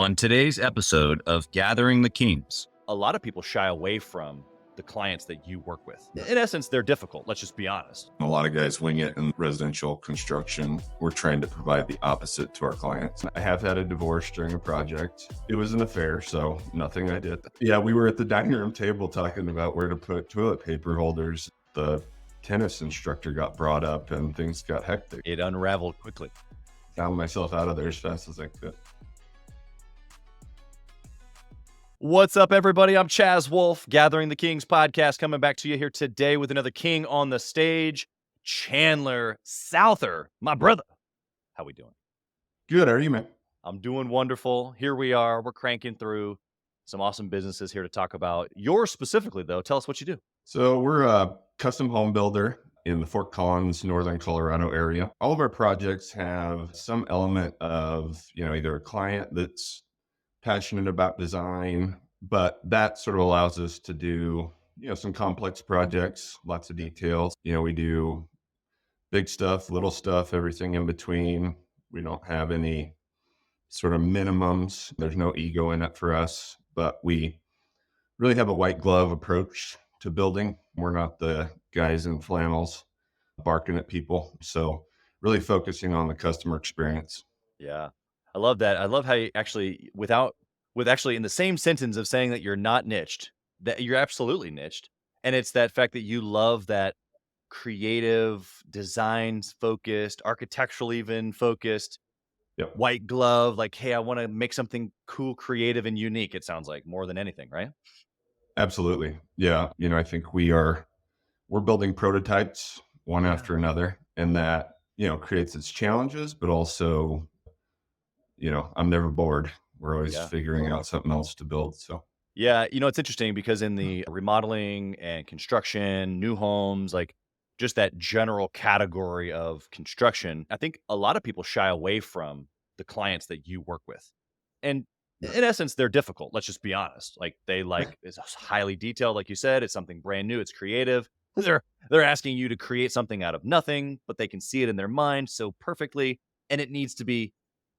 On today's episode of Gathering the Kings, a lot of people shy away from the clients that you work with. In essence, they're difficult. Let's just be honest. A lot of guys wing it in residential construction. We're trying to provide the opposite to our clients. I have had a divorce during a project. It was an affair, so nothing I did. Yeah, we were at the dining room table talking about where to put toilet paper holders. The tennis instructor got brought up and things got hectic. It unraveled quickly. Found myself out of there as fast as I could. What's up, everybody? I'm Chaz Wolfe, Gathering the Kings podcast, coming back to you here today with another king on the stage, Chandler Souther, my brother. How we doing? Good. How are you, man? I'm doing wonderful. Here we are. We're cranking through some awesome businesses here to talk about. Yours specifically, though. Tell us what you do. So we're a custom home builder in the Fort Collins, Northern Colorado area. All of our projects have some element of, either a client that's passionate about design, but that sort of allows us to do, some complex projects, lots of details. We do big stuff, little stuff, everything in between. We don't have any sort of minimums. There's no ego in it for us, but we really have a white glove approach to building. We're not the guys in flannels barking at people. So really focusing on the customer experience. Yeah. I love that. I love how you actually, with actually in the same sentence of saying that you're not niched, that you're absolutely niched. And it's that fact that you love that creative, designs focused, architectural even focused, Yep. white glove, like, hey, I want to make something cool, creative, and unique. It sounds like more than anything, right? Absolutely. Yeah. I think we're building prototypes one after another, and that, creates its challenges, but also, I'm never bored. We're always figuring out something else to build. So, yeah, it's interesting because in the remodeling and construction, new homes, like just that general category of construction, I think a lot of people shy away from the clients that you work with. And in essence, they're difficult. Let's just be honest. Like it's highly detailed, like you said, it's something brand new, it's creative. They're asking you to create something out of nothing, but they can see it in their mind so perfectly, and it needs to be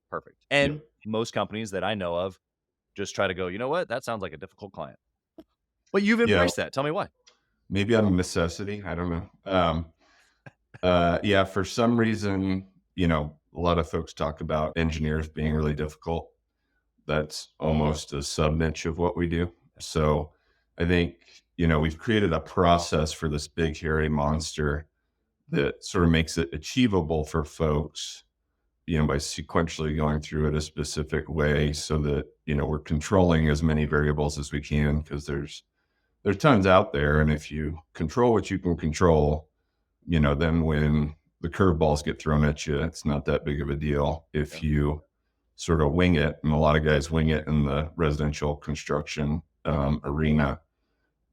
perfect. And most companies that I know of just try to go, you know what? That sounds like a difficult client. But you've embraced that. Tell me why. Maybe out of necessity. I don't know. For some reason, a lot of folks talk about engineers being really difficult. That's almost a sub niche of what we do. So I think, we've created a process for this big, hairy monster that sort of makes it achievable for folks, by sequentially going through it a specific way so that, we're controlling as many variables as we can, because there's tons out there. And if you control what you can control, then when the curveballs get thrown at you, it's not that big of a deal. If you sort of wing it, and a lot of guys wing it in the residential construction arena,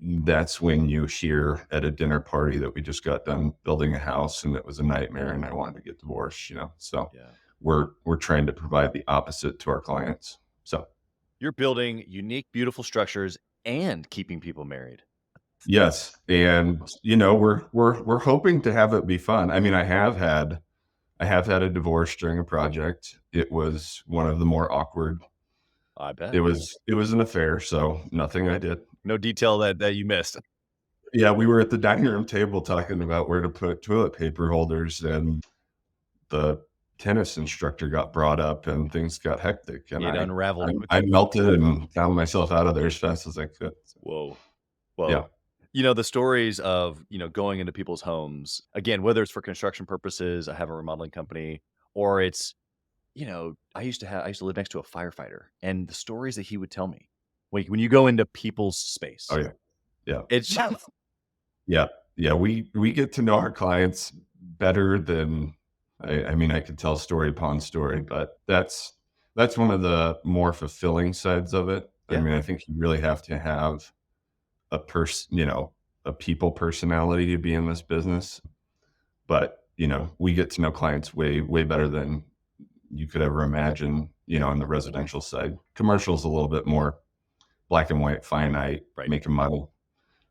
that's when you hear at a dinner party that we just got done building a house and it was a nightmare and I wanted to get divorced, So we're trying to provide the opposite to our clients. So you're building unique, beautiful structures and keeping people married. Yes. And, we're hoping to have it be fun. I mean, I have had a divorce during a project. It was one of the more awkward. I bet. It was an affair, so nothing I did. No detail that you missed. Yeah, we were at the dining room table talking about where to put toilet paper holders, and the tennis instructor got brought up and things got hectic. And it unraveled. I melted and found myself out of there as fast as I could. Whoa. Yeah. The stories of, going into people's homes, again, whether it's for construction purposes, I have a remodeling company, or it's, I used to live next to a firefighter, and the stories that he would tell me, like when you go into people's space. Oh yeah. Yeah. It's just, yeah. We get to know our clients better than, I mean, I could tell story upon story, but that's one of the more fulfilling sides of it. Yeah. I mean, I think you really have to have a people personality to be in this business. But, we get to know clients way, way better than you could ever imagine, on the residential side. Commercial's a little bit more black and white, finite, make and model.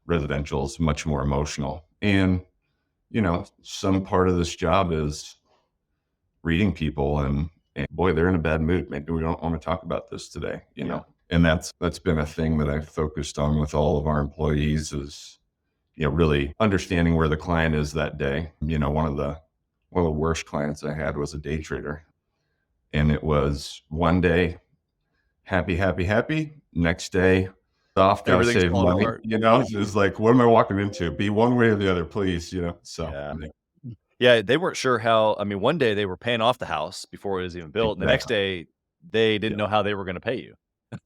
Residential is much more emotional. And, some part of this job is reading people And boy, they're in a bad mood. Maybe we don't want to talk about this today, And that's been a thing that I've focused on with all of our employees is, really understanding where the client is that day. One of the worst clients I had was a day trader. And it was one day happy, happy, happy. Next day, off, gotta Everything's save falling money. apart. It's like, what am I walking into? Be one way or the other, please. So Yeah. Yeah, they weren't sure how. I mean, one day they were paying off the house before it was even built, and the next exactly. day they didn't Yeah. know how they were going to pay you.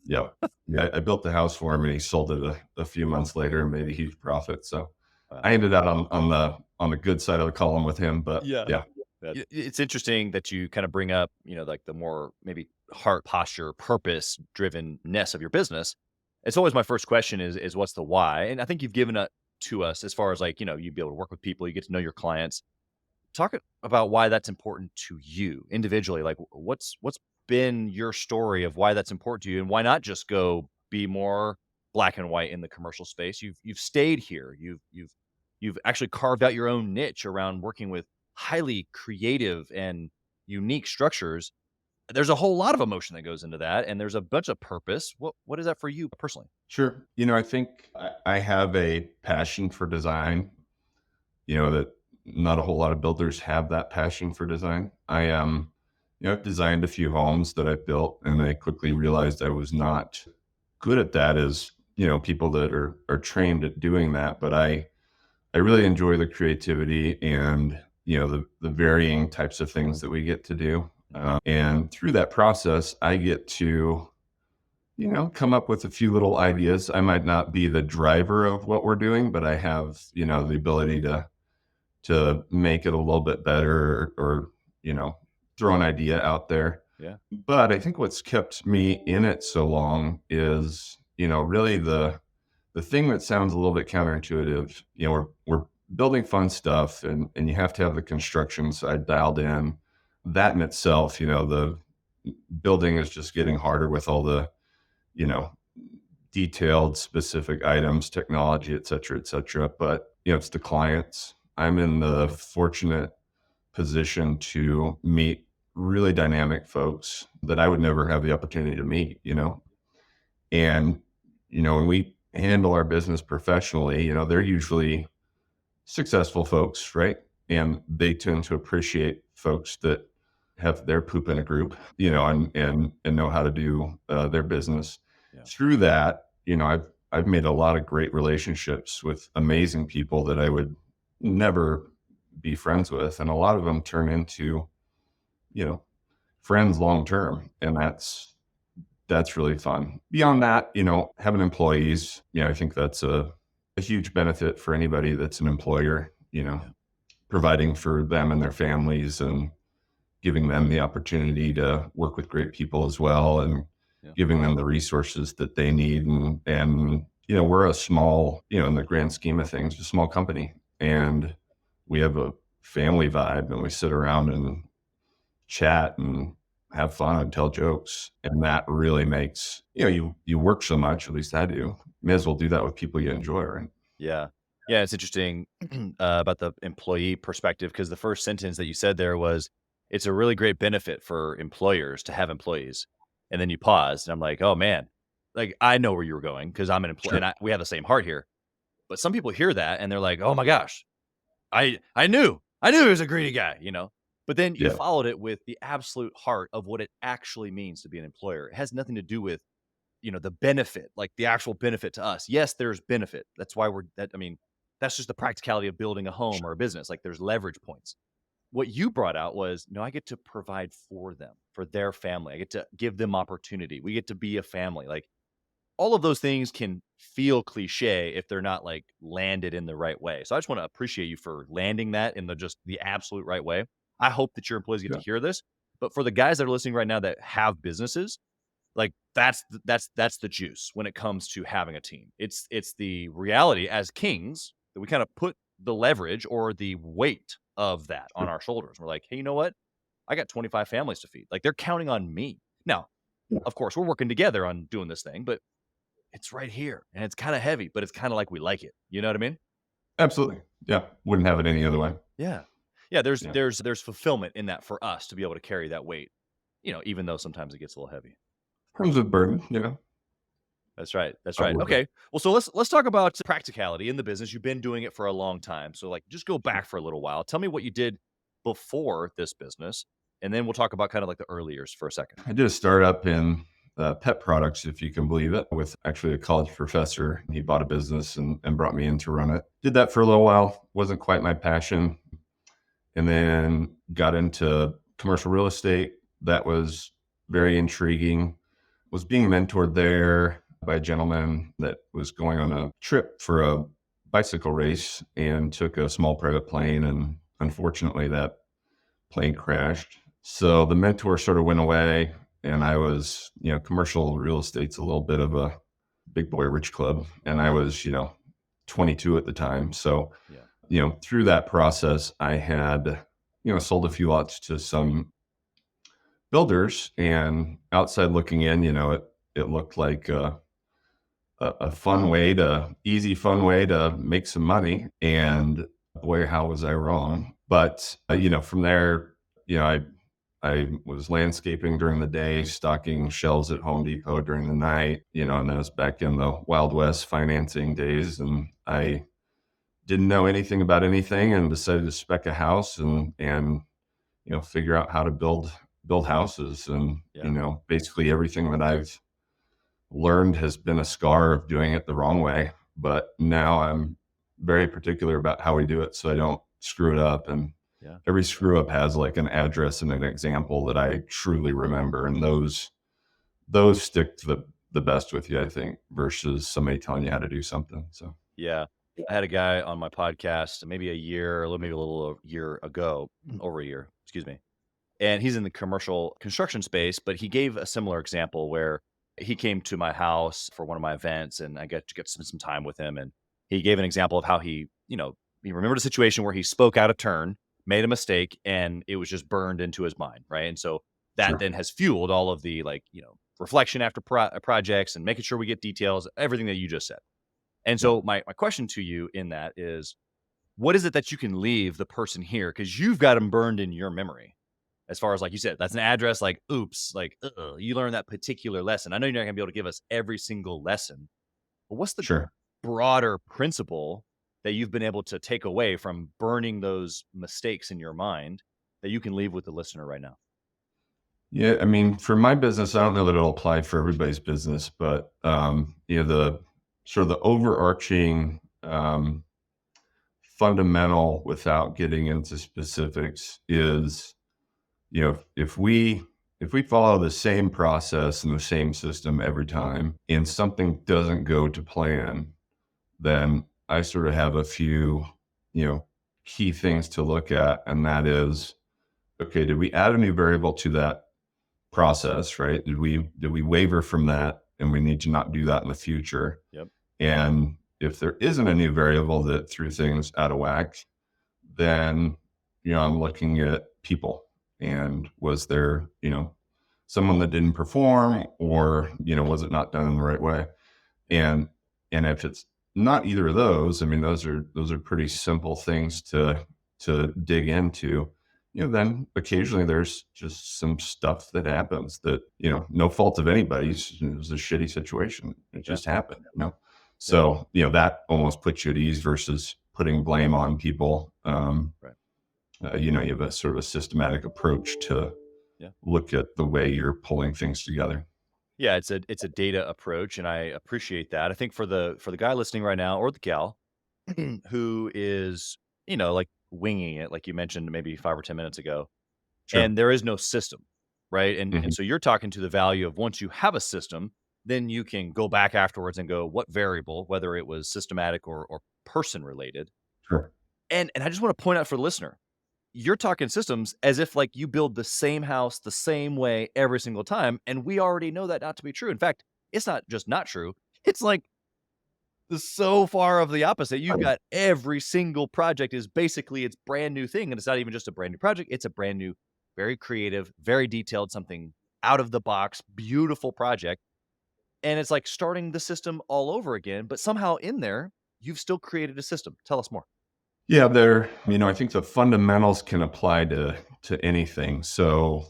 Yeah. Yeah. I built the house for him and he sold it a few months later and made a huge profit. So Wow. I ended up on the good side of the column with him. But Yeah. yeah, It's interesting that you kind of bring up, like the more maybe heart posture, purpose drivenness of your business. It's always my first question is what's the why? And I think you've given it to us as far as like, you'd be able to work with people, you get to know your clients. Talk about why that's important to you individually. Like what's been your story of why that's important to you and why not just go be more black and white in the commercial space? You've stayed here. You've actually carved out your own niche around working with highly creative and unique structures. There's a whole lot of emotion that goes into that and there's a bunch of purpose. What is that for you personally? sure. I think I have a passion for design, that not a whole lot of builders have that passion for design. I've designed a few homes that I've built and I quickly realized I was not good at that as, people that are trained at doing that. But I really enjoy the creativity and, the varying types of things that we get to do. And through that process, I get to, come up with a few little ideas. I might not be the driver of what we're doing, but I have, the ability to make it a little bit better or throw an idea out there. Yeah. But I think what's kept me in it so long is, really the thing that sounds a little bit counterintuitive. We're building fun stuff and you have to have the construction side dialed in. That in itself, the building is just getting harder with all the, you know, detailed specific items, technology, et cetera, et cetera. But, it's the clients. I'm in the fortunate position to meet really dynamic folks that I would never have the opportunity to meet. And, when we handle our business professionally, they're usually successful folks, right? And they tend to appreciate folks that have their poop in a group, and know how to do their business. Yeah. Through that, I've made a lot of great relationships with amazing people that I would never be friends with, and a lot of them turn into, friends long term, and that's really fun. Beyond that, having employees, I think that's a huge benefit for anybody that's an employer, providing for them and their families and giving them the opportunity to work with great people as well and Yeah. giving them the resources that they need. And we're a small, in the grand scheme of things, a small company, and we have a family vibe and we sit around and chat and have fun and tell jokes. And that really makes, you work so much, at least I do. May as well do that with people you enjoy, right? Yeah. Yeah, it's interesting about the employee perspective because the first sentence that you said there was, it's a really great benefit for employers to have employees. And then you paused, and I'm like, oh man, like I know where you were going because I'm an employee Sure. and we have the same heart here. But some people hear that and they're like, oh my gosh, I knew he was a greedy guy. But then you Yeah. followed it with the absolute heart of what it actually means to be an employer. It has nothing to do with the benefit, like the actual benefit to us. Yes, there's benefit. That's why that's just the practicality of building a home or a business. Like there's leverage points. What you brought out was, no, I get to provide for them, for their family. I get to give them opportunity. We get to be a family. Like all of those things can feel cliche if they're not like landed in the right way. So I just want to appreciate you for landing that in the absolute right way. I hope that your employees get to Yeah. hear this. But for the guys that are listening right now that have businesses, like that's the juice when it comes to having a team. It's the reality as kings that we kind of put the leverage or the weight of that on our shoulders. We're like, hey, you know what? I got 25 families to feed. Like they're counting on me. Now, Yeah. of course, we're working together on doing this thing, but it's right here and it's kind of heavy, but it's kind of like we like it. You know what I mean? Absolutely. Yeah. Wouldn't have it any other way. Yeah. Yeah, there's Yeah. there's there's fulfillment in that for us to be able to carry that weight. even though sometimes it gets a little heavy. Comes with burden, That's right. That's not right. worth it. Okay. Well, so let's talk about practicality in the business. You've been doing it for a long time. So like just go back for a little while. Tell me what you did before this business, and then we'll talk about kind of like the early years for a second. I did a startup in pet products, if you can believe it, with actually a college professor. He bought a business and brought me in to run it. Did that for a little while. Wasn't quite my passion. And then got into commercial real estate. That was very intriguing. Was being mentored there by a gentleman that was going on a trip for a bicycle race and took a small private plane. And unfortunately, that plane crashed. So the mentor sort of went away. And I was, commercial real estate's a little bit of a big boy rich club. And I was, 22 at the time. So, Yeah. through that process, I had, sold a few lots to some builders, and outside looking in, it looked like a easy, fun way to make some money. And boy, how was I wrong? But, from there, I was landscaping during the day, stocking shelves at Home Depot during the night, and that was back in the Wild West financing days. And I didn't know anything about anything and decided to spec a house and figure out how to build houses. And, Yeah. basically everything that I've learned has been a scar of doing it the wrong way. But now I'm very particular about how we do it so I don't screw it up. And Yeah. every screw up has like an address and an example that I truly remember. And those stick to the best with you, I think, versus somebody telling you how to do something. So Yeah. I had a guy on my podcast maybe maybe a little year ago, over a year, excuse me. And he's in the commercial construction space, but he gave a similar example where he came to my house for one of my events and I got to get to spend some time with him. And he gave an example of how he remembered a situation where he spoke out of turn, made a mistake, and it was just burned into his mind. Right. And so that sure. then has fueled all of the reflection after projects and making sure we get details, everything that you just said. And Yeah, so my question to you in that is, what is it that you can leave the person here? Because you've got them burned in your memory. As far as like you said, that's an address, like, oops, like, you learned that particular lesson. I know you're not gonna be able to give us every single lesson, but what's the sure. broader principle that you've been able to take away from burning those mistakes in your mind that you can leave with the listener right now? Yeah, I mean, for my business, I don't know that it'll apply for everybody's business, but the sort of the overarching fundamental, without getting into specifics, is if we follow the same process and the same system every time, and something doesn't go to plan, then I sort of have a few you know key things to look at, and that is, okay, did we add a new variable to that process, right? Did we waver from that, and we need to not do that in the future? Yep. And if there isn't a new variable that threw things out of whack, then I'm looking at people, and was there someone that didn't perform, or was it not done in the right way? And if it's not either of those, I mean, those are pretty simple things to dig into. Then occasionally there's just some stuff that happens that, no fault of anybody's. It was a shitty situation. It Yeah. just happened. Yeah. So, that almost puts you at ease versus putting blame on people. Right. You have a sort of a systematic approach to Yeah. look at the way you're pulling things together. Yeah, it's a data approach, and I appreciate that. I think for the guy listening right now, or the gal who is, like winging it, like you mentioned maybe 5 or 10 minutes ago, Sure. and there is no system, right? And Mhm. so you're talking to the value of, once you have a system, then you can go back afterwards and go, what variable, whether it was systematic or person related. Sure. And I just want to point out for the listener, you're talking systems as if like you build the same house the same way every single time. And we already know that not to be true. In fact, it's not just not true. It's like so far of the opposite. You've got every single project is basically its brand new thing. And it's not even just a brand new project. It's a brand new, very creative, very detailed, something out of the box, beautiful project. And it's like starting the system all over again. But somehow in there, you've still created a system. Tell us more. Yeah, I think the fundamentals can apply to anything. So,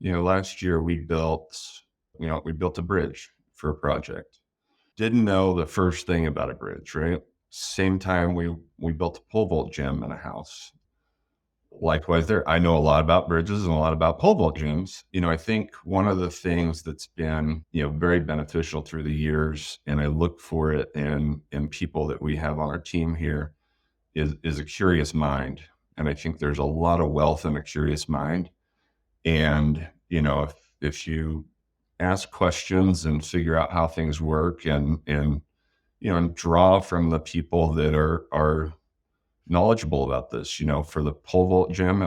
Last year we built a bridge for a project. Didn't know the first thing about a bridge, right? Same time we built a pole vault gym in a house. Likewise there, I know a lot about bridges and a lot about pole vault gyms. I think one of the things that's been, very beneficial through the years, and I look for it in people that we have on our team here, is a curious mind. And I think there's a lot of wealth in a curious mind. And, if you ask questions and figure out how things work and draw from the people that are knowledgeable about this. For the pole vault gym,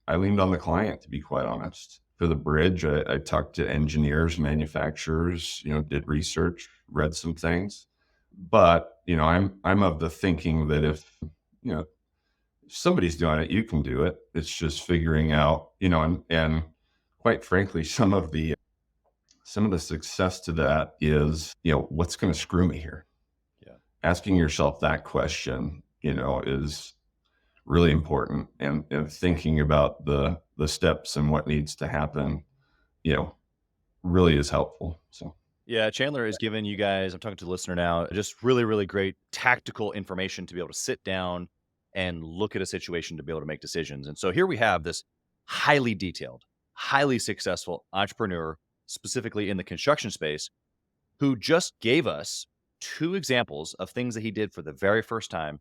I leaned on the client, to be quite honest. For the bridge, I talked to engineers, manufacturers, did research, read some things. But, I'm of the thinking that if somebody's doing it, you can do it. It's just figuring out, and quite frankly, some of the success to that is, what's going to screw me here? Yeah. Asking yourself that question, is really important, and thinking about the steps and what needs to happen, really is helpful. So. Yeah, Chandler has given you guys, I'm talking to the listener now, just really, really great tactical information to be able to sit down and look at a situation to be able to make decisions. And so here we have this highly detailed, highly successful entrepreneur, specifically in the construction space, who just gave us 2 examples of things that he did for the very first time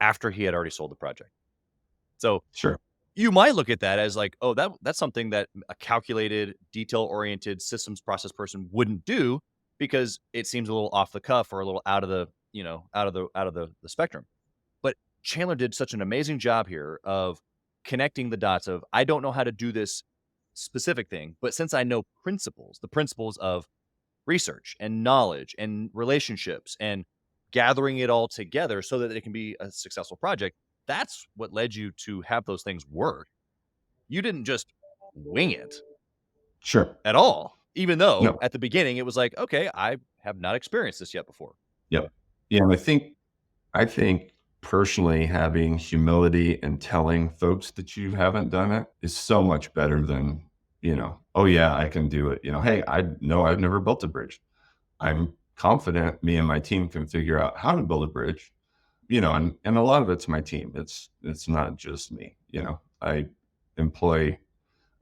after he had already sold the project. So Sure. you might look at that as like, oh, that's something that a calculated, detail-oriented systems process person wouldn't do because it seems a little off the cuff or a little out of the, out of the spectrum. But Chandler did such an amazing job here of connecting the dots of, I don't know how to do this specific thing, but since I know the principles of research and knowledge and relationships and gathering it all together so that it can be a successful project, that's what led you to have those things work. You didn't just wing it Sure. at all, even though No. at the beginning it was like, okay, I have not experienced this yet before. Yep. Yeah. And I think personally, having humility and telling folks that you haven't done it is so much better than, oh yeah, I can do it. Hey, I've never built a bridge. I'm confident me and my team can figure out how to build a bridge, and a lot of it's my team. It's not just me. I employ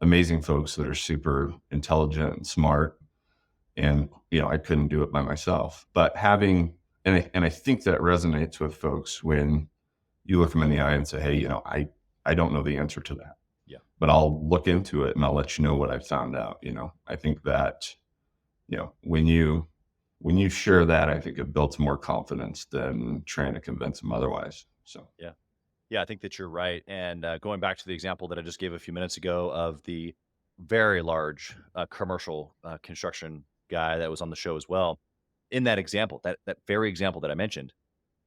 amazing folks that are super intelligent and smart, and, I couldn't do it by myself. But and I think that resonates with folks when you look them in the eye and say, hey, I don't know the answer to that. Yeah. But I'll look into it and I'll let you know what I found out. I think that, when you share that, I think it builds more confidence than trying to convince them otherwise. So, yeah, I think that you're right. And going back to the example that I just gave a few minutes ago of the very large commercial construction guy that was on the show as well, in that example, that very example that I mentioned,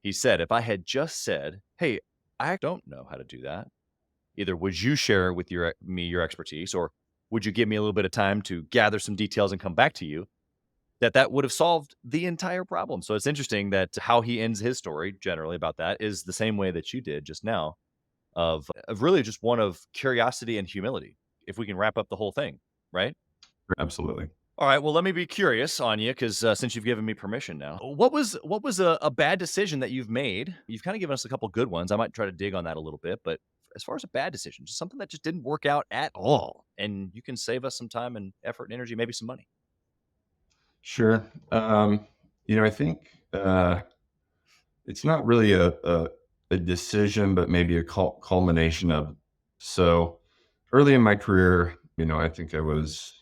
he said, if I had just said, hey, I don't know how to do that, either would you share with me your expertise, or would you give me a little bit of time to gather some details and come back to you, that would have solved the entire problem. So it's interesting that how he ends his story generally about that is the same way that you did just now, of really just one of curiosity and humility, if we can wrap up the whole thing, right? absolutely. All right. Well, let me be curious on you, because since you've given me permission now, what was a bad decision that you've made? You've kind of given us a couple good ones. I might try to dig on that a little bit, but as far as a bad decision, just something that just didn't work out at all, and you can save us some time and effort and energy, maybe some money. Sure. I think it's not really a decision, but maybe a culmination of. So early in my career, I think I was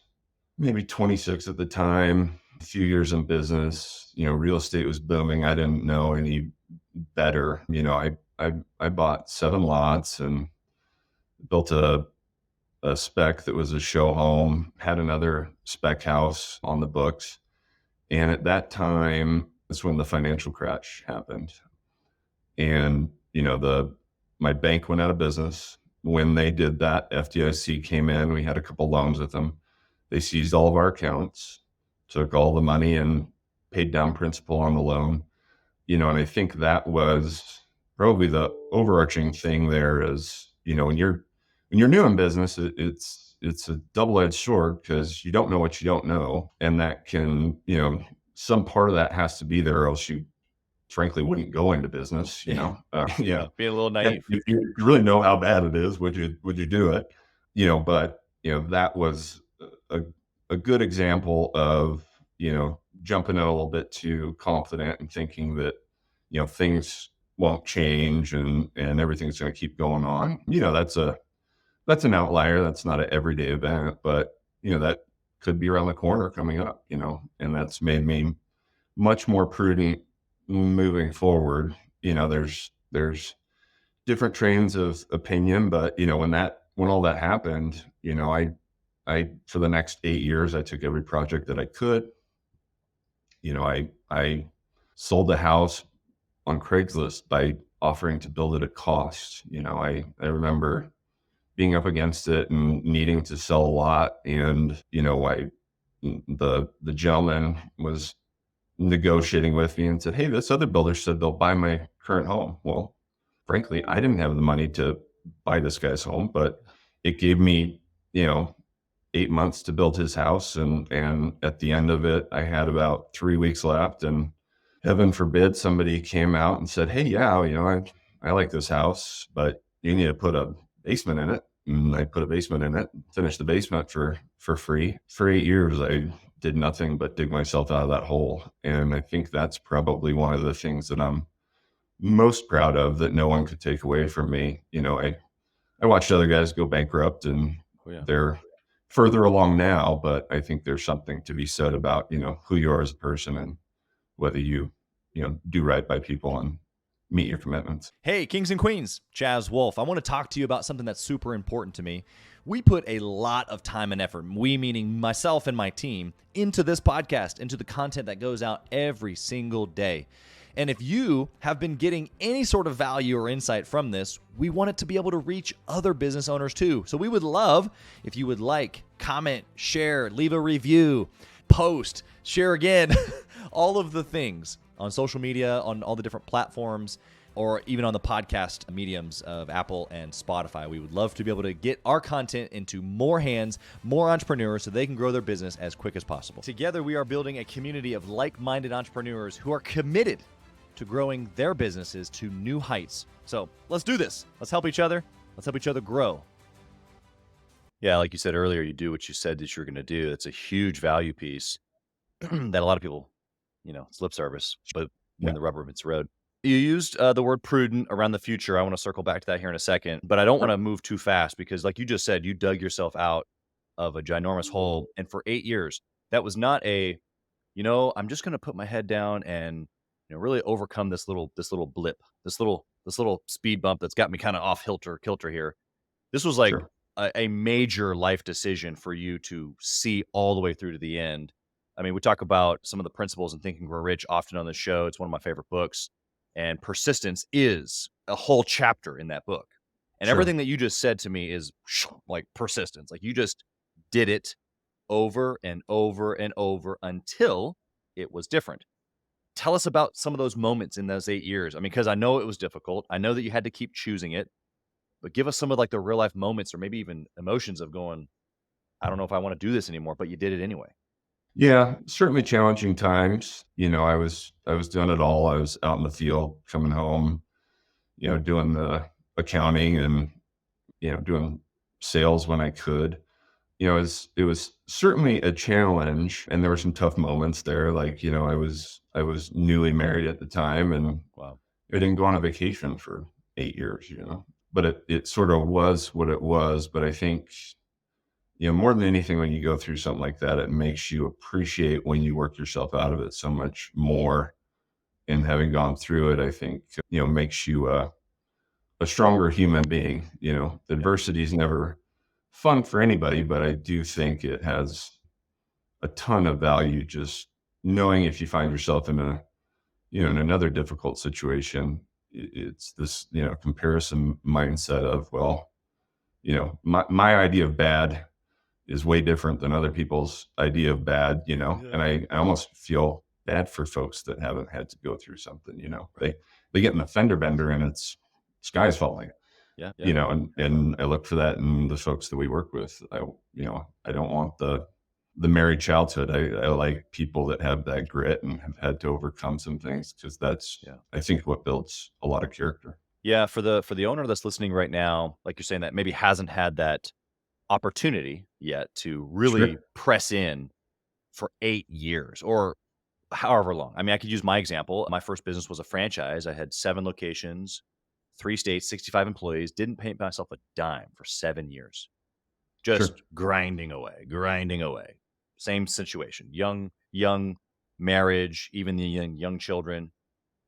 maybe 26 at the time, a few years in business, real estate was booming. I didn't know any better. I bought 7 lots and built a spec that was a show home, had another spec house on the books. And at that time, that's when the financial crash happened. And, my bank went out of business. When they did that, FDIC came in. We had a couple loans with them. They seized all of our accounts, took all the money and paid down principal on the loan. And I think that was probably the overarching thing there is, when you're new in business, it's it's a double-edged sword because you don't know what you don't know. And that can, some part of that has to be there, or else you frankly wouldn't go into business, Yeah, being a little And naive. if you really know how bad it is, would you do it? But that was a, a good example of, jumping in a little bit too confident and thinking that, things won't change and everything's going to keep going on. That's an outlier. That's not an everyday event, but that could be around the corner coming up, and that's made me much more prudent moving forward. There's different trains of opinion, but when all that happened, I for the next 8 years, I took every project that I could. I sold the house on Craigslist by offering to build it at cost. I remember being up against it and needing to sell a lot. And, the gentleman was negotiating with me and said, "Hey, this other builder said they'll buy my current home." Well, frankly, I didn't have the money to buy this guy's home, but it gave me, 8 months to build his house. And at the end of it, I had about 3 weeks left, and heaven forbid somebody came out and said, "Hey, yeah, I like this house, but you need to put a basement in it." And I put a basement in it, finished the basement for free. For 8 years, I did nothing but dig myself out of that hole. And I think that's probably one of the things that I'm most proud of that no one could take away from me. I watched other guys go bankrupt, and Oh, yeah. they're further along now, but I think there's something to be said about, who you are as a person and whether you do right by people and meet your commitments. Hey, kings and queens, Chaz Wolfe. I want to talk to you about something that's super important to me. We put a lot of time and effort, we meaning myself and my team, into this podcast, into the content that goes out every single day. And if you have been getting any sort of value or insight from this, we want it to be able to reach other business owners too. So we would love if you would like, comment, share, leave a review, post, share again, all of the things on social media, on all the different platforms, or even on the podcast mediums of Apple and Spotify. We would love to be able to get our content into more hands, more entrepreneurs, so they can grow their business as quick as possible. Together, we are building a community of like-minded entrepreneurs who are committed to growing their businesses to new heights. So let's do this. Let's help each other. Let's help each other grow. Yeah, like you said earlier, you do what you said that you're going to do. It's a huge value piece that a lot of people, it's lip service, but when the rubber meets the road. You used the word prudent around the future. I want to circle back to that here in a second, but I don't want to move too fast because, like you just said, you dug yourself out of a ginormous hole. And for 8 years, that was not I'm just going to put my head down and really overcome this little blip, this little speed bump that's got me kind of off kilter here. This was like Sure. a major life decision for you to see all the way through to the end. I mean, we talk about some of the principles in Think and Grow Rich often on the show. It's one of my favorite books. And persistence is a whole chapter in that book. And Sure. everything that you just said to me is like persistence. Like you just did it over and over and over until it was different. Tell us about some of those moments in those 8 years. I mean, because I know it was difficult. I know that you had to keep choosing it. But give us some of like the real life moments or maybe even emotions of going, I don't know if I want to do this anymore, but you did it anyway. Yeah, certainly challenging times. I was doing it all. I was out in the field, coming home, doing the accounting and, doing sales when I could. It was certainly a challenge, and there were some tough moments there. Like, I was newly married at the time, and Wow. I didn't go on a vacation for 8 years, but it sort of was what it was. But I think, more than anything, when you go through something like that, it makes you appreciate when you work yourself out of it so much more. And having gone through it, I think, makes you a stronger human being. Adversity is never fun for anybody, but I do think it has a ton of value just knowing if you find yourself in in another difficult situation, it's this, comparison mindset of, well, my idea of bad is way different than other people's idea of bad, and I almost feel bad for folks that haven't had to go through something, they get in the fender bender and it's sky's falling. Yeah. Yeah. you know, and I look for that in the folks that we work with. I don't want the married childhood. I like people that have that grit and have had to overcome some things, because that's, Yeah. I think, what builds a lot of character. Yeah. For the owner that's listening right now, like you're saying, that maybe hasn't had that opportunity yet to really Sure. press in for 8 years or however long. I mean, I could use my example. My first business was a franchise. I had 7 locations, 3 states, 65 employees, didn't pay myself a dime for 7 years. Just Sure. grinding away, grinding away. Same situation. Young marriage, even the young children.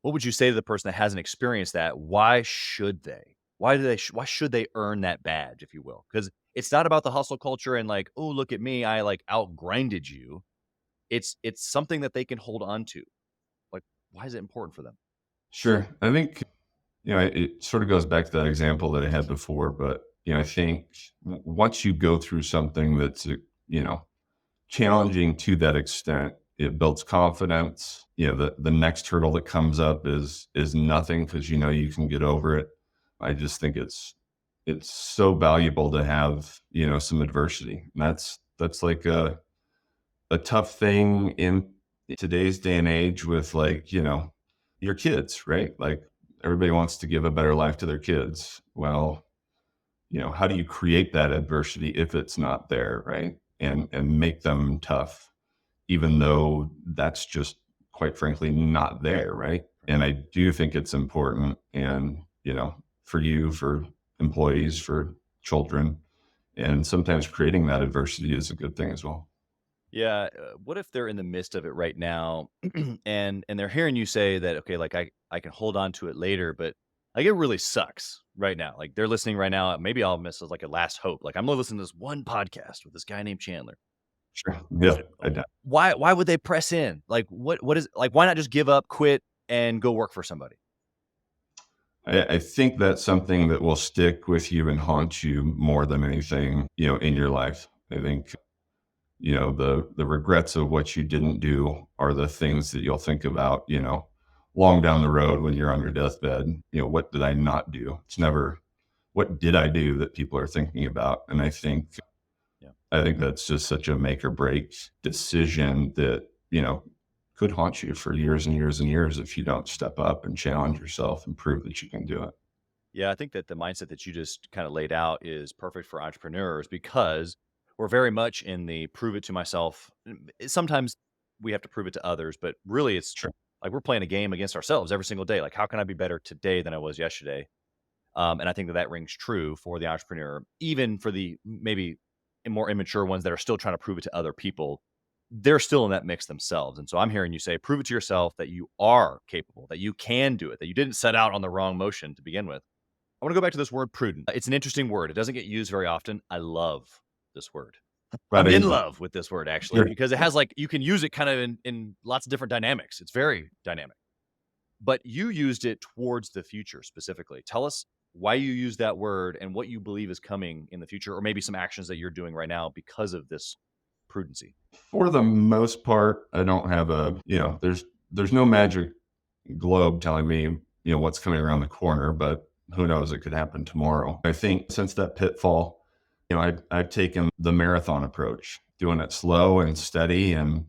What would you say to the person that hasn't experienced that? Why should they? Why should they earn that badge, if you will? Because it's not about the hustle culture and like, oh, look at me, I like outgrinded you. It's something that they can hold on to. Like, why is it important for them? Sure. I think, it sort of goes back to that example that I had before, but, I think once you go through something that's, you know, challenging to that extent, it builds confidence. The next hurdle that comes up is nothing, because you can get over it. I just think it's so valuable to have, some adversity. And that's like a tough thing in today's day and age with, like, your kids, right? Like, everybody wants to give a better life to their kids. Well, how do you create that adversity if it's not there, right? And make them tough, even though that's just, quite frankly, not there, right? And I do think it's important, and for you, for employees, for children, and sometimes creating that adversity is a good thing as well. Yeah. What if they're in the midst of it right now, and they're hearing you say that, okay, like I can hold on to it later, but like it really sucks right now. Like they're listening right now. Maybe I'll miss like a last hope. Like I'm gonna listen to this one podcast with this guy named Chandler. Sure. Yeah. Why would they press in? Like what is like why not just give up, quit, and go work for somebody? I think that's something that will stick with you and haunt you more than anything, in your life. I think, the regrets of what you didn't do are the things that you'll think about, long down the road when you're on your deathbed. What did I not do? It's never what did I do that people are thinking about. And Yeah. I think that's just such a make or break decision that, could haunt you for years and years and years if you don't step up and challenge yourself and prove that you can do it. Yeah, I think that the mindset that you just kind of laid out is perfect for entrepreneurs because we're very much in the prove it to myself. Sometimes we have to prove it to others, but really it's Sure. like we're playing a game against ourselves every single day. Like, how can I be better today than I was yesterday? And I think that that rings true for the entrepreneur, even for the maybe more immature ones that are still trying to prove it to other people. They're still in that mix themselves. And so I'm hearing you say, prove it to yourself that you are capable, that you can do it, that you didn't set out on the wrong motion to begin with. I want to go back to this word prudent. It's an interesting word. It doesn't get used very often. I love this word. But I'm in love with this word actually sure. because it has like you can use it kind of in lots of different dynamics. It's very dynamic. But you used it towards the future specifically. Tell us why you use that word and what you believe is coming in the future, or maybe some actions that you're doing right now because of this prudency. For the most part, I don't have there's no magic globe telling me, what's coming around the corner, but who knows, it could happen tomorrow. I think since that pitfall, I've taken the marathon approach, doing it slow and steady, and,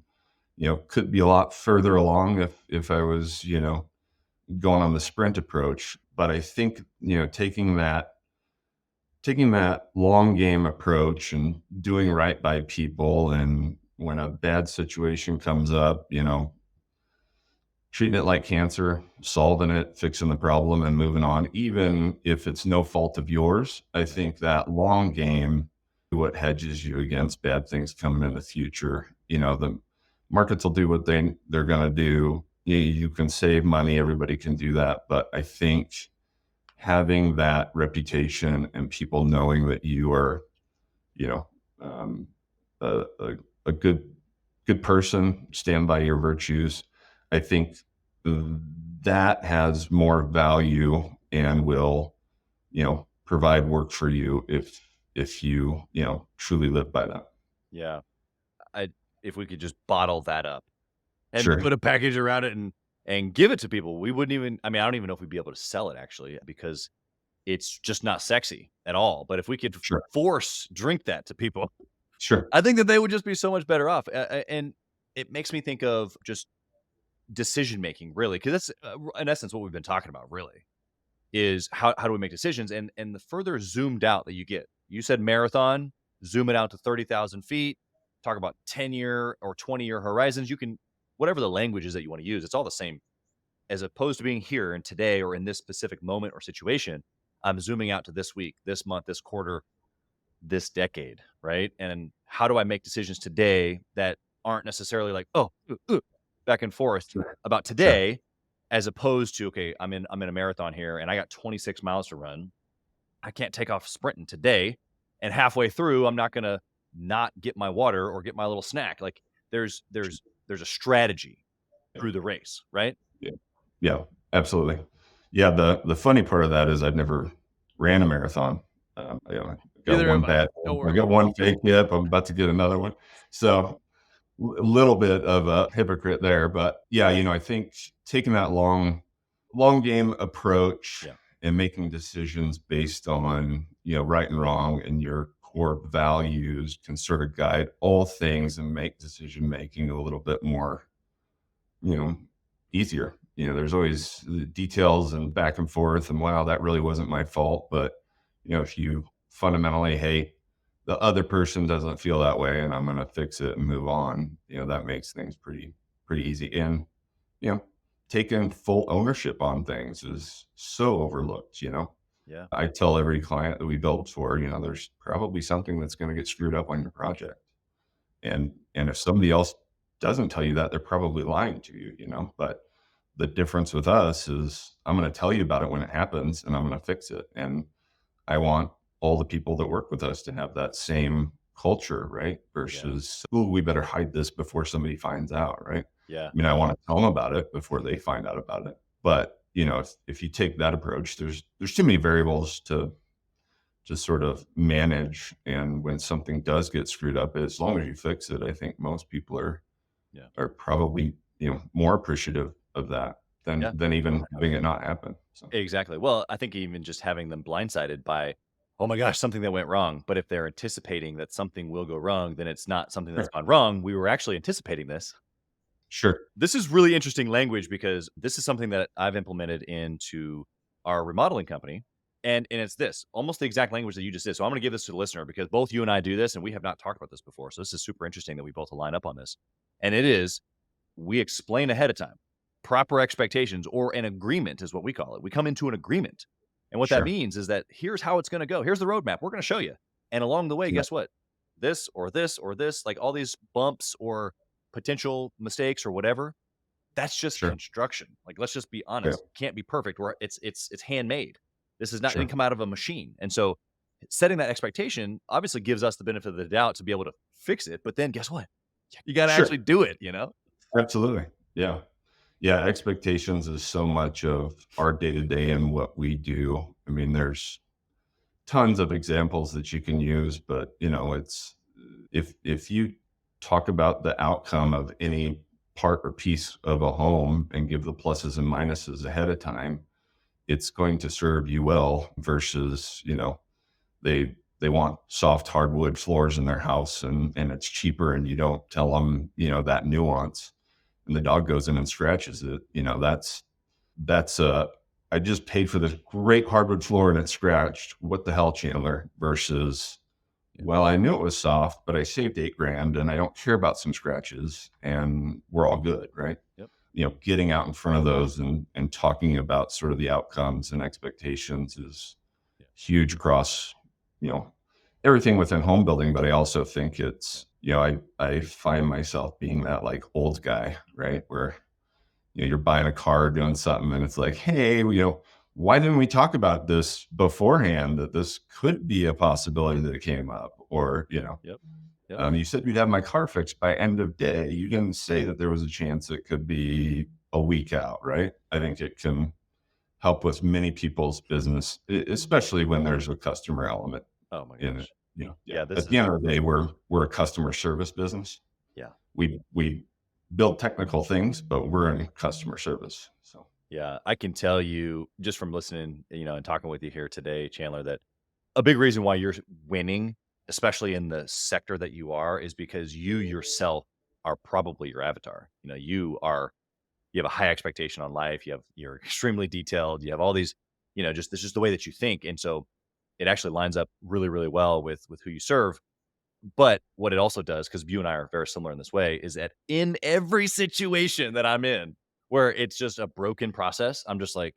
could be a lot further along if I was, going on the sprint approach. But I think, taking that long game approach and doing right by people, and when a bad situation comes up, treating it like cancer, solving it, fixing the problem, and moving on, even if it's no fault of yours. I think that long game, what hedges you against bad things coming in the future. The markets will do what they're going to do. You can save money. Everybody can do that. But I think having that reputation and people knowing that you are, you know, um, a good person, stand by your virtues. I think that has more value and will, provide work for you if you, truly live by that. Yeah. I if we could just bottle that up and Sure. put a package around it and give it to people, we wouldn't even I mean, I don't even know if we'd be able to sell it actually because it's just not sexy at all. But if we could Sure. drink that to people, Sure. I think that they would just be so much better off. And it makes me think of just decision making, really, because that's in essence what we've been talking about. Really, is how do we make decisions? And the further zoomed out that you get, you said marathon, zoom it out to 30,000 feet. Talk about 10-year or 20-year horizons. You can whatever the language is that you want to use. It's all the same. As opposed to being here and today or in this specific moment or situation, I'm zooming out to this week, this month, this quarter, this decade, right? And how do I make decisions today that aren't necessarily like, back and forth Sure. about Sure. today, as opposed to, okay, I'm in a marathon here and I got 26 miles to run. I can't take off sprinting today. And halfway through, I'm not gonna not get my water or get my little snack. Like there's a strategy through the race, right? Yeah. Yeah, absolutely. Yeah, the funny part of that is I've never ran a marathon. You know, I got Neither one have I. bad Don't I worry. got one fake hip. I'm about to get another one. So a little bit of a hypocrite there, but yeah, I think taking that long game approach Yeah. and making decisions based on, right and wrong and your core values can sort of guide all things and make decision making a little bit more, you know, easier. There's always the details and back and forth and wow, that really wasn't my fault. But, if you fundamentally, hey, the other person doesn't feel that way and I'm going to fix it and move on, that makes things pretty easy. And, you know, taking full ownership on things is so overlooked. Yeah. I tell every client that we build for, there's probably something that's going to get screwed up on your project. And if somebody else doesn't tell you that, they're probably lying to you, but the difference with us is I'm going to tell you about it when it happens and I'm going to fix it. And I want all the people that work with us to have that same culture, right? Versus, oh, we better hide this before somebody finds out, right? Yeah. I mean, I want to tell them about it before they find out about it. But, if you take that approach, there's too many variables to just sort of manage. And when something does get screwed up, as long as you fix it, I think most people are probably, more appreciative of that than even having it not happen. So. Exactly. Well, I think even just having them blindsided by, oh my gosh, something that went wrong. But if they're anticipating that something will go wrong, then it's not something that's gone wrong. We were actually anticipating this. Sure. This is really interesting language because this is something that I've implemented into our remodeling company. And it's this almost the exact language that you just did. So I'm going to give this to the listener because both you and I do this and we have not talked about this before. So this is super interesting that we both align up on this. And it is, we explain ahead of time. Proper expectations or an agreement is what we call it. We come into an agreement. And what that means is that here's how it's going to go. Here's the roadmap. We're going to show you. And along the way, guess what? This or this or this, like all these bumps or potential mistakes or whatever, that's just construction. Like, let's just be honest. It can't be perfect where it's handmade. This is not going to come out of a machine. And so setting that expectation obviously gives us the benefit of the doubt to be able to fix it. But then guess what? You got to actually do it, Absolutely. Yeah. Yeah, expectations is so much of our day-to-day and what we do. I mean, there's tons of examples that you can use, but it's if you talk about the outcome of any part or piece of a home and give the pluses and minuses ahead of time, it's going to serve you well versus, they want soft hardwood floors in their house and it's cheaper and you don't tell them, that nuance. And the dog goes in and scratches it, that's I just paid for this great hardwood floor and it scratched. What the hell, Chandler? Versus, well, I knew it was soft, but I saved $8,000 and I don't care about some scratches and we're all good, right? Yep. Getting out in front of those and talking about sort of the outcomes and expectations is huge across, everything within home building. But I also think it's, I find myself being that like old guy, right? Where, you're buying a car or doing something and it's like, hey, why didn't we talk about this beforehand that this could be a possibility that it came up? Or, you said you'd have my car fixed by end of day. You didn't say that there was a chance it could be a week out, right? I think it can help with many people's business, especially when there's a customer element. Oh my in gosh. it. At the end of the day, we're a customer service business. Yeah. We build technical things, but we're in customer service. So Yeah, I can tell you just from listening, and talking with you here today, Chandler, that a big reason why you're winning, especially in the sector that you are, is because you yourself are probably your avatar. You have a high expectation on life. You're extremely detailed. You have all these, just this is the way that you think. And so it actually lines up really, really well with who you serve. But what it also does, because you and I are very similar in this way, is that in every situation that I'm in where it's just a broken process, I'm just like,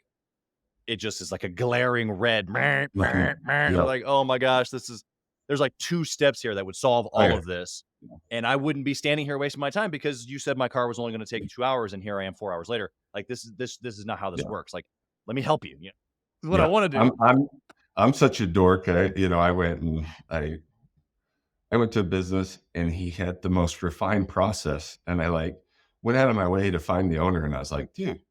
it just is like a glaring red. Meh, Mhm. meh, meh. Yeah. Like, oh my gosh, there's like two steps here that would solve Oh, all yeah. of this. And I wouldn't be standing here wasting my time because you said my car was only going to take 2 hours and here I am 4 hours later. Like this is not how this Yeah. works. Like, let me help you. This is what I Yeah. want to do. I'm such a dork. I went and I went to a business and he had the most refined process. And I went out of my way to find the owner and I was like, dude,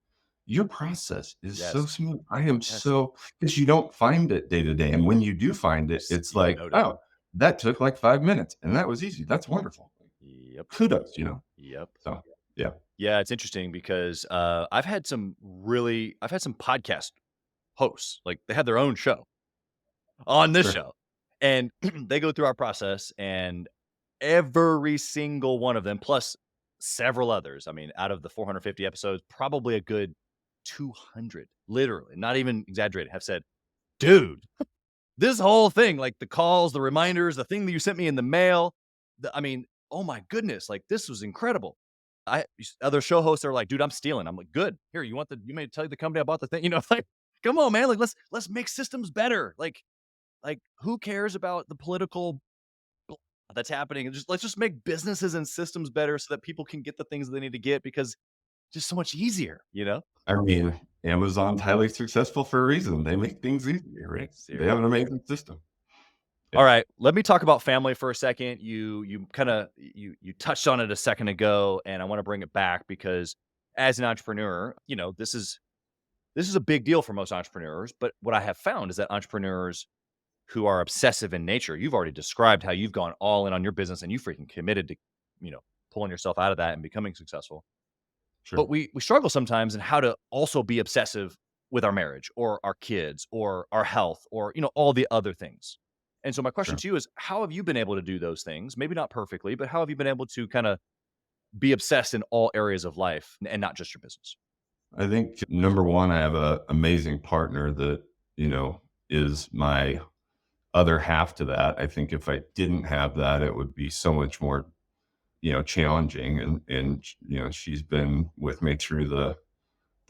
your process is so Yes. smooth. I am Yes. so because you don't find it day to day. And when you do find it, it's You like, notice. oh, that took like 5 minutes and that was easy. That's wonderful. Yep. Kudos. Yep. So yeah, Yeah, it's interesting because I've had some podcast hosts, like they have their own show on this sure. show. And they go through our process and every single one of them, plus several others. I mean, out of the 450 episodes, probably a good 200, literally, not even exaggerated, have said, dude, this whole thing, like the calls, the reminders, the thing that you sent me in the mail, I mean, oh my goodness, like this was incredible. Other show hosts are like, dude, I'm stealing. I'm like, good. Here, you may tell the company about the thing, like, come on, man. Like, let's make systems better. Like who cares about the political that's happening? And let's just make businesses and systems better so that people can get the things that they need to get because it's just so much easier. I mean, Amazon's highly successful for a reason. They make things easier, right? They have Seriously. an amazing system. All Yeah, right, let me talk about family for a second. You kind of you touched on it a second ago, and I want to bring it back because as an entrepreneur, this is a big deal for most entrepreneurs. But what I have found is that entrepreneurs who are obsessive in nature, you've already described how you've gone all in on your business and you freaking committed to, you know, pulling yourself out of that and becoming successful. sure, But we struggle sometimes in how to also be obsessive with our marriage or our kids or our health or all the other things. And so my question sure. to you is how have you been able to do those things? Maybe not perfectly, but how have you been able to kind of be obsessed in all areas of life and not just your business? I think number one, I have a amazing partner that, you know, is my other half to that. I think if I didn't have that, it would be so much more, challenging. And she's been with me through the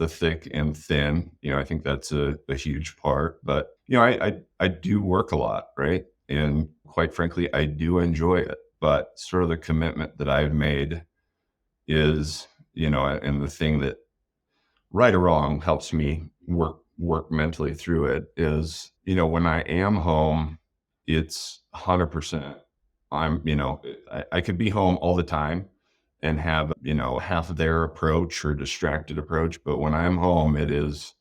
thick and thin. I think that's a huge part. But I do work a lot, right? And quite frankly, I do enjoy it. But sort of the commitment that I've made is, and the thing that right or wrong helps me work mentally through it is, when I am home, it's 100%. I could be home all the time and have, half their approach or distracted approach. But when I'm home, it is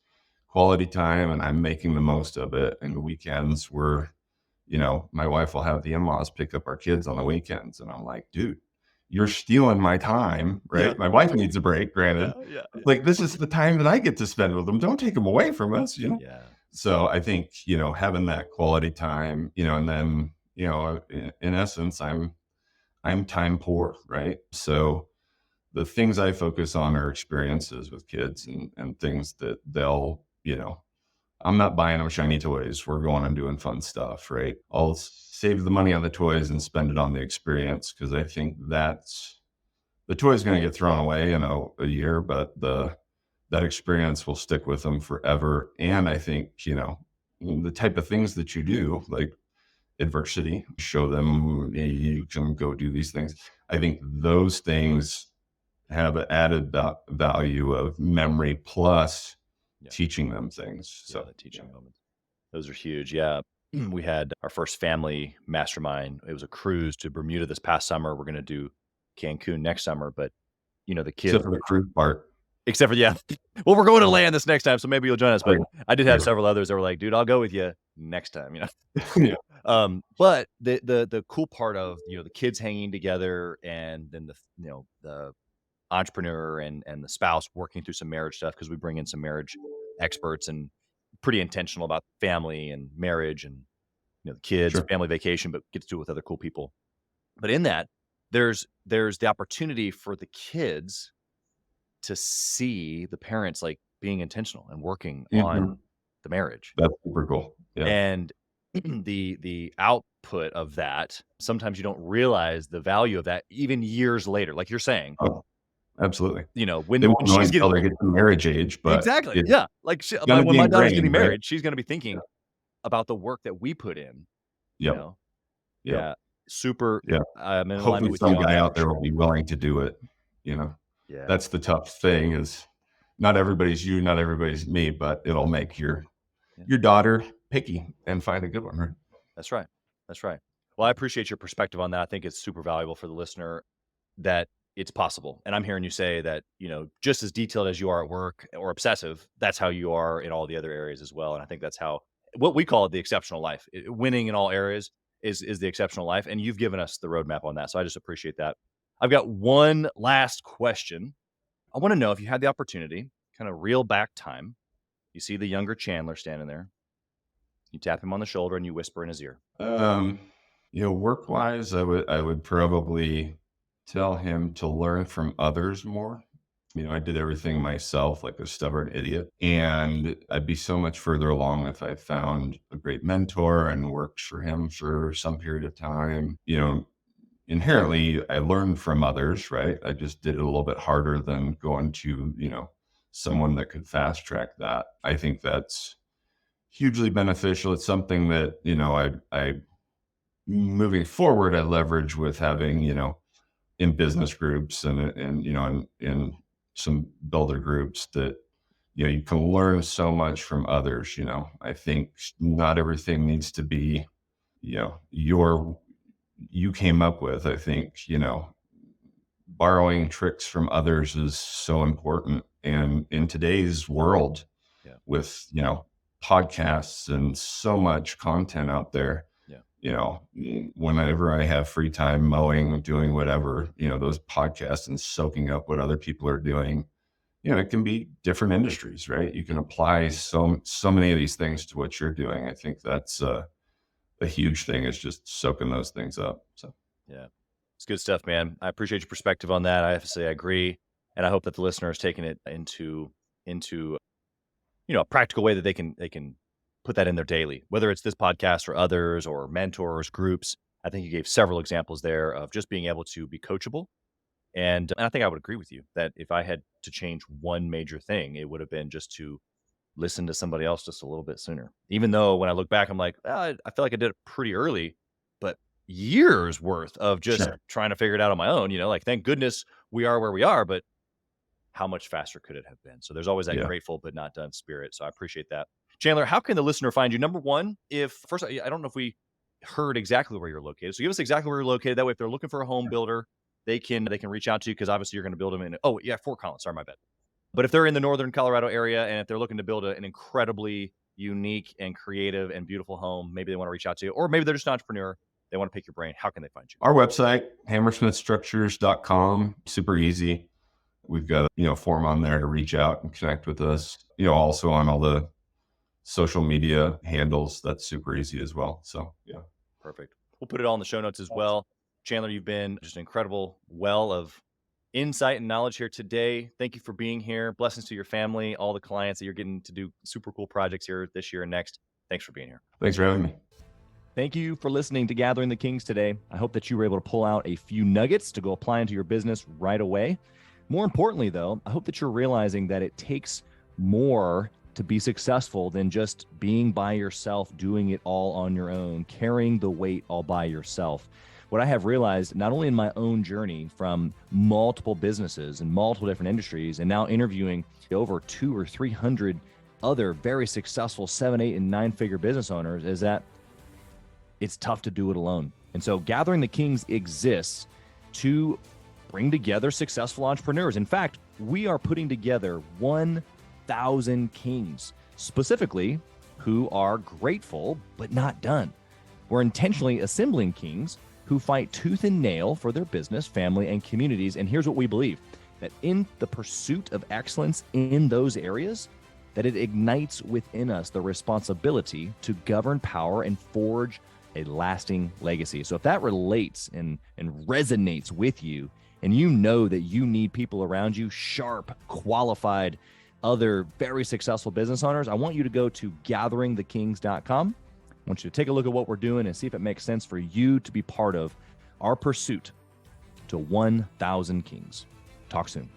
quality time and I'm making the most of it. And the weekends were, my wife will have the in-laws pick up our kids on the weekends. And I'm like, dude, you're stealing my time, Yeah. right? My wife needs a break, granted. Yeah. Like, this is the time that I get to spend with them. Don't take them away from us. Yeah. So I think, having that quality time, and then, in essence, I'm time poor, right? So the things I focus on are experiences with kids and things that they'll, I'm not buying them shiny toys. We're going and doing fun stuff, right? I'll save the money on the toys and spend it on the experience because I think the toy is going to get thrown away in a year, but that experience will stick with them forever. And I think, the type of things that you do, like adversity, show them, "Hey, you can go do these things." I think those things have an added value of memory plus Yeah. teaching them things. Yeah. So, The yeah. teaching moments. Those are huge. Yeah. We had our first family mastermind. It was a cruise to Bermuda this past summer. We're going to do Cancun next summer, but the kids Except for the cruise part. except for yeah. Well, we're going to land this next time, so maybe you'll join us. Oh, But I did have yeah. several others that were like, dude, I'll go with you next time. Yeah. But the cool part of the kids hanging together and then the entrepreneur and the spouse working through some marriage stuff, because we bring in some marriage experts and pretty intentional about family and marriage and the kids, Sure. family vacation, but get to do it with other cool people. But in that, there's the opportunity for the kids to see the parents like being intentional and working Mhm. on the marriage. That's super cool. Yeah. And the output of that, sometimes you don't realize the value of that even years later. Like you're saying, Oh, absolutely. when They won't know she's until getting they get to marriage age, but exactly, it's yeah. Like gonna when be my daughter's getting ingrained, right? married, she's gonna be thinking about the work that we put in, you Yep. know? Yep. Yeah. Super. Yeah. I'm in alignment Hopefully with some you on guy that out for there sure. will be willing to do it, you know? Yeah. That's the tough thing is not everybody's you, not everybody's me, but it'll make your daughter picky and find a good one, right? That's right. That's right. Well, I appreciate your perspective on that. I think it's super valuable for the listener that it's possible. And I'm hearing you say that, just as detailed as you are at work or obsessive, that's how you are in all the other areas as well. And I think that's how what we call it the exceptional life. Winning in all areas is the exceptional life. And you've given us the roadmap on that. So I just appreciate that. I've got one last question. I want to know if you had the opportunity, kind of reel back time. You see the younger Chandler standing there. You tap him on the shoulder and you whisper in his ear. Work wise, I would probably tell him to learn from others more. I did everything myself like a stubborn idiot. And I'd be so much further along if I found a great mentor and worked for him for some period of time. Inherently, I learned from others, right? I just did it a little bit harder than going to, someone that could fast track that. I think that's hugely beneficial. It's something that, I moving forward, I leverage with having, in business groups and in some builder groups that, you can learn so much from others. I think not everything needs to be, you came up with. I think, borrowing tricks from others is so important. And in today's world, Yeah. with, podcasts and so much content out there, whenever I have free time mowing, doing whatever, those podcasts and soaking up what other people are doing, it can be different industries, right? You can apply so many of these things to what you're doing. I think that's a huge thing is just soaking those things up. So, Yeah. It's good stuff, man. I appreciate your perspective on that. I have to say I agree. And I hope that the listener is taking it into a practical way that they can put that in their daily, whether it's this podcast or others or mentors, groups. I think you gave several examples there of just being able to be coachable. And I think I would agree with you that if I had to change one major thing, it would have been just to listen to somebody else just a little bit sooner. Even though when I look back, I'm like, I feel like I did it pretty early, but years worth of just sure. trying to figure it out on my own, like thank goodness we are where we are, but how much faster could it have been? So there's always that Yeah. grateful but not done spirit. So I appreciate that. Chandler, how can the listener find you? Number one, if first, I don't know if we heard exactly where you're located. So give us exactly where you're located. That way, if they're looking for a home builder, they can reach out to you because obviously you're going to build them in. Oh yeah, Fort Collins. Sorry, my bad. But if they're in the northern Colorado area and if they're looking to build an incredibly unique and creative and beautiful home, maybe they want to reach out to you, or maybe they're just an entrepreneur. They want to pick your brain. How can they find you? Our website, hammersmithstructures.com, super easy. We've got a form on there to reach out and connect with us. Also on all the social media handles, that's super easy as well. So yeah. Perfect. We'll put it all in the show notes as well. Chandler, you've been just an incredible well of insight and knowledge here today. Thank you for being here. Blessings to your family, all the clients that you're getting to do super cool projects here this year and next. Thanks for being here. Thanks for having me. Thank you for listening to Gathering the Kings today. I hope that you were able to pull out a few nuggets to go apply into your business right away. More importantly, though, I hope that you're realizing that it takes more to be successful than just being by yourself, doing it all on your own, carrying the weight all by yourself. What I have realized, not only in my own journey from multiple businesses and multiple different industries, and now interviewing over 200 or 300 other very successful 7, 8, and 9-figure business owners, is that it's tough to do it alone. And so Gathering the Kings exists to bring together successful entrepreneurs. In fact, we are putting together 1,000 kings, specifically who are grateful but not done. We're intentionally assembling kings who fight tooth and nail for their business, family, and communities. And here's what we believe. that in the pursuit of excellence in those areas, that it ignites within us the responsibility to govern power and forge a lasting legacy. So if that relates and resonates with you, and you know that you need people around you, sharp, qualified, other very successful business owners, I want you to go to gatheringthekings.com. I want you to take a look at what we're doing and see if it makes sense for you to be part of our pursuit to 1,000 kings. Talk soon.